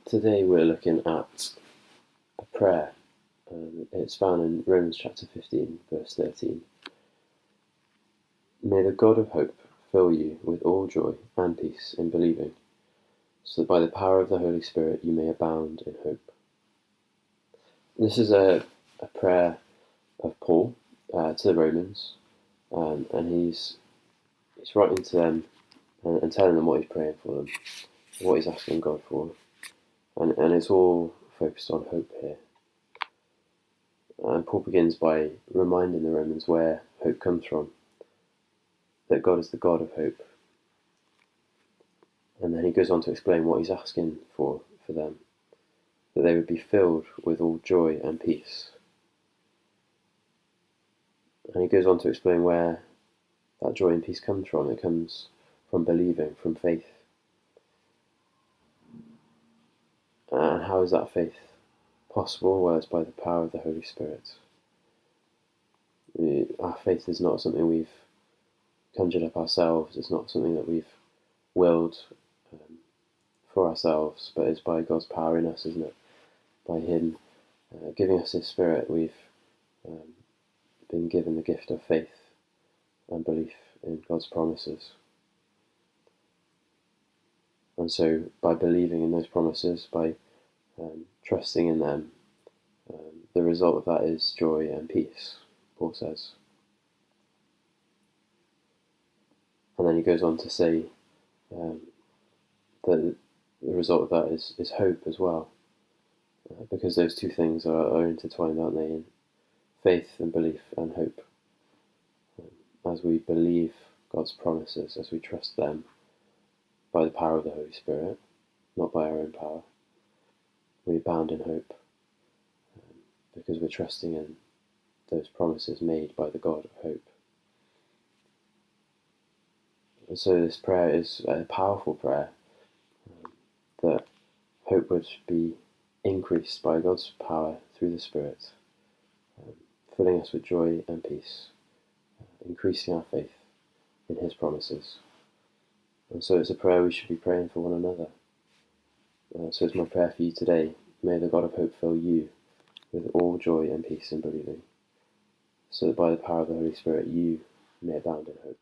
Today we're looking at a prayer. It's found in Romans chapter 15, verse 13. May the God of hope fill you with all joy and peace in believing, so that by the power of the Holy Spirit you may abound in hope. This is a prayer of Paul to the Romans, and he's writing to them and telling them what he's praying for them, what he's asking God for, and it's all focused on hope here. And Paul begins by reminding the Romans where hope comes from, that God is the God of hope. And then he goes on to explain what he's asking for them, that they would be filled with all joy and peace. And he goes on to explain where that joy and peace comes from. It comes from believing, from faith. And how is that faith possible? Well, it's by the power of the Holy Spirit. Our faith is not something we've conjured up ourselves. It's not something that we've willed for ourselves, but it's by God's power in us, isn't it? By Him giving us His Spirit, we've been given the gift of faith and belief in God's promises. And so, by believing in those promises, by trusting in them, the result of that is joy and peace, Paul says. And then he goes on to say that the result of that is hope as well, because those two things are intertwined, aren't they, in faith and belief and hope. As we believe God's promises, as we trust them by the power of the Holy Spirit, not by our own power, we abound in hope, because we're trusting in those promises made by the God of hope. And so this prayer is a powerful prayer, that hope would be increased by God's power through the Spirit, filling us with joy and peace, increasing our faith in His promises. And so it's a prayer we should be praying for one another. So it's my prayer for you today. May the God of hope fill you with all joy and peace in believing, so that by the power of the Holy Spirit you may abound in hope.